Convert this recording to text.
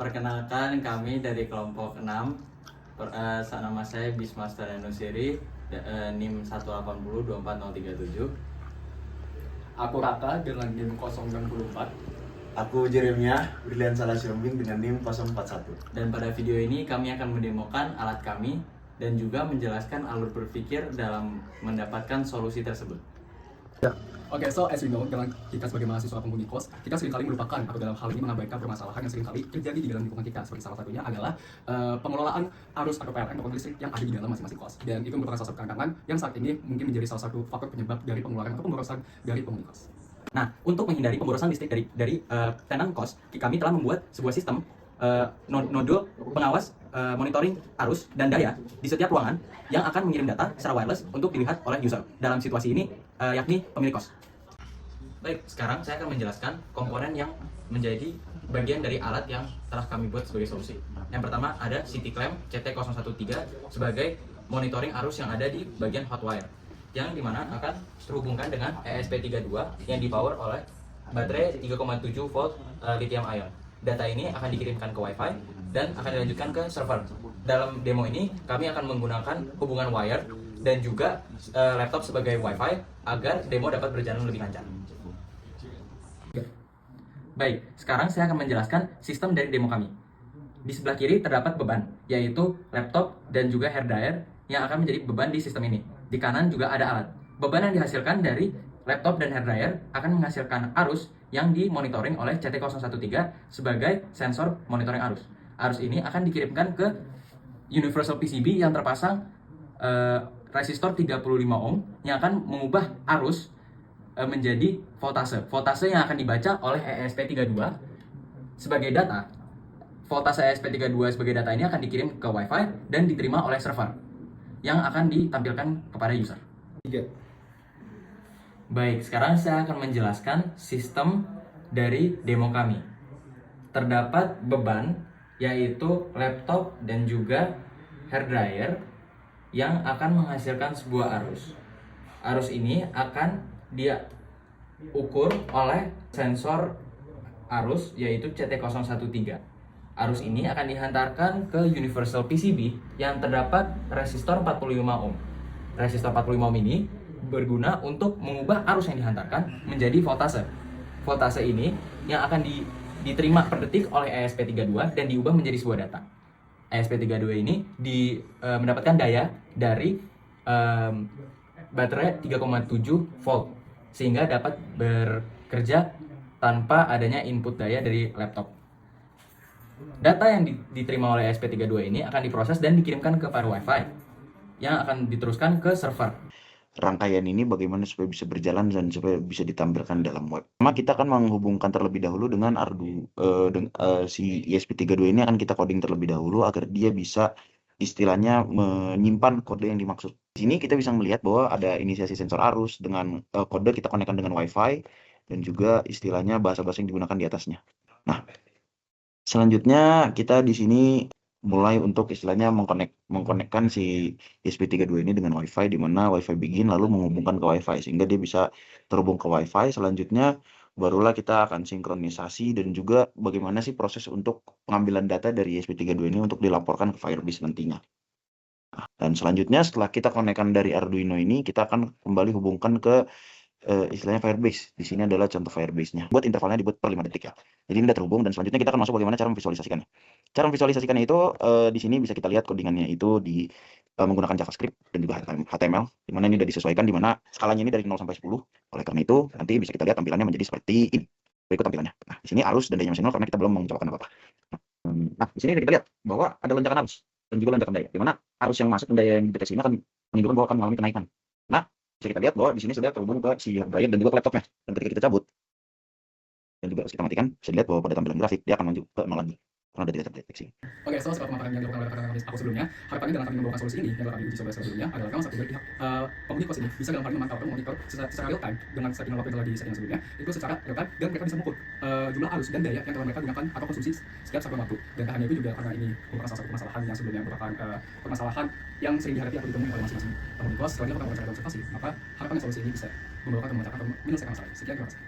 Perkenalkan, kami dari kelompok 6. Nama saya Bismaster Nusiri, NIM 1802437. Aku Raka dengan NIM 064. Aku Jeremia Brilian Salasiombing dengan NIM 041. Dan pada video ini kami akan mendemokan alat kami dan juga menjelaskan alur berpikir dalam mendapatkan solusi tersebut. Oke, so as we know, dengan kita sebagai mahasiswa penghuni kos, kita seringkali melupakan atau dalam hal ini mengabaikan permasalahan yang seringkali terjadi di dalam lingkungan kita. Seperti salah satunya adalah pengelolaan arus atau PLN atau listrik yang ada di dalam masing-masing kos. Dan itu merupakan salah satu tantangan yang saat ini mungkin menjadi salah satu faktor penyebab dari pengeluaran atau pemborosan dari penghuni kos. Nah, untuk menghindari pemborosan listrik dari tenan kos, kami telah membuat sebuah sistem node pengawas monitoring arus dan daya di setiap ruangan yang akan mengirim data secara wireless untuk dilihat oleh user dalam situasi ini, yakni pemilik kos. Baik, sekarang saya akan menjelaskan komponen yang menjadi bagian dari alat yang telah kami buat sebagai solusi. Yang pertama ada CT Clamp CT013 sebagai monitoring arus yang ada di bagian hot wire, yang dimana akan terhubungkan dengan ESP32 yang dipower oleh baterai 3,7 volt lithium ion. Data ini akan dikirimkan ke Wi-Fi dan akan dilanjutkan ke server. Dalam demo ini kami akan menggunakan hubungan wire dan juga laptop sebagai Wi-Fi agar demo dapat berjalan lebih lancar. Baik, sekarang saya akan menjelaskan sistem dari demo kami. Di sebelah kiri terdapat beban, yaitu laptop dan juga hair dryer yang akan menjadi beban di sistem ini. Di kanan juga ada alat. Beban yang dihasilkan dari laptop dan hair dryer akan menghasilkan arus yang dimonitoring oleh CT013 sebagai sensor monitoring arus. Arus ini akan dikirimkan ke universal PCB yang terpasang resistor 35 ohm yang akan mengubah arus menjadi voltase. Voltase yang akan dibaca oleh ESP32 sebagai data. Voltase ESP32 sebagai data ini akan dikirim ke Wi-Fi dan diterima oleh server yang akan ditampilkan kepada user. Baik, sekarang saya akan menjelaskan sistem dari demo kami. Terdapat beban, yaitu laptop dan juga hair dryer yang akan menghasilkan sebuah arus. Arus ini akan dia ukur oleh sensor arus yaitu CT013. Arus ini akan dihantarkan ke universal PCB yang terdapat resistor 45 ohm. Resistor 45 ohm ini berguna untuk mengubah arus yang dihantarkan menjadi voltase. Voltase ini yang akan diterima per detik oleh ESP32 dan diubah menjadi sebuah data. ESP32 ini mendapatkan daya dari baterai 3,7 volt sehingga dapat bekerja tanpa adanya input daya dari laptop. Data yang diterima oleh ESP32 ini akan diproses dan dikirimkan ke paru Wi-Fi yang akan diteruskan ke server. Rangkaian ini bagaimana supaya bisa berjalan dan supaya bisa ditampilkan dalam web. Pertama kita akan menghubungkan terlebih dahulu dengan si ESP32 ini akan kita coding terlebih dahulu agar dia bisa istilahnya menyimpan kode yang dimaksud. Di sini kita bisa melihat bahwa ada inisiasi sensor arus dengan kode kita konekkan dengan Wi-Fi dan juga istilahnya bahasa-bahasa yang digunakan di atasnya. Nah, selanjutnya kita di sini mulai untuk istilahnya mengkonekkan si ESP32 ini dengan Wi-Fi, di mana Wi-Fi begin lalu menghubungkan ke Wi-Fi sehingga dia bisa terhubung ke Wi-Fi. Selanjutnya barulah kita akan sinkronisasi dan juga bagaimana sih proses untuk pengambilan data dari ESP32 ini untuk dilaporkan ke Firebase nantinya. Nah, dan selanjutnya setelah kita konekkan dari Arduino ini, kita akan kembali hubungkan ke istilahnya Firebase. Di sini adalah contoh Firebase-nya. Buat intervalnya dibuat per 5 detik ya. Jadi ini udah terhubung dan selanjutnya kita akan masuk bagaimana cara memvisualisasikannya. Cara memvisualisasikannya itu di sini bisa kita lihat codingannya itu menggunakan JavaScript dan juga HTML, di mana ini sudah disesuaikan, di mana skalanya ini dari 0 sampai 10. Oleh karena itu, nanti bisa kita lihat tampilannya menjadi seperti ini. Berikut tampilannya. Nah, di sini arus dan daya masih 0 karena kita belum mencobakan apa-apa. Nah, di sini kita lihat bahwa ada lonjakan arus dan juga lonjakan daya, di mana arus yang masuk dan daya yang dideteksi ini akan menunjukkan bahwa akan mengalami kenaikan. Nah, bisa kita lihat bahwa di sini sudah terhubung ke si dryer dan juga ke laptopnya. Dan ketika kita cabut dan juga kita matikan, bisa dilihat bahwa pada tampilan grafik dia akan maju ke 0 lagi karena sudah tidak terdeteksi. Oke, so seperti pemaparan yang dilakukan oleh rekan-rekan aku sebelumnya, harapannya dalam kami membawakan solusi ini yang telah kami uji coba sebelumnya adalah memang satu dari pihak penghuni kos ini bisa dalam hal ini memantau atau memonitor secara real time dengan settingan waktu yang telah disetting sebelumnya itu secara real time dan mereka bisa mengukur jumlah arus dan daya yang telah mereka gunakan atau konsumsi setiap satu waktu. Dan tak hanya itu juga karena ini merupakan salah satu permasalahan yang sebelumnya merupakan permasalahan yang sering dihadapi atau ditemui oleh masing-masing penghuni kos setelah dilakukan observasi, maka harapannya solusi ini bisa membawakan atau memecahkan atau menyelesaikan masalah ini. Sekian, terima kasih.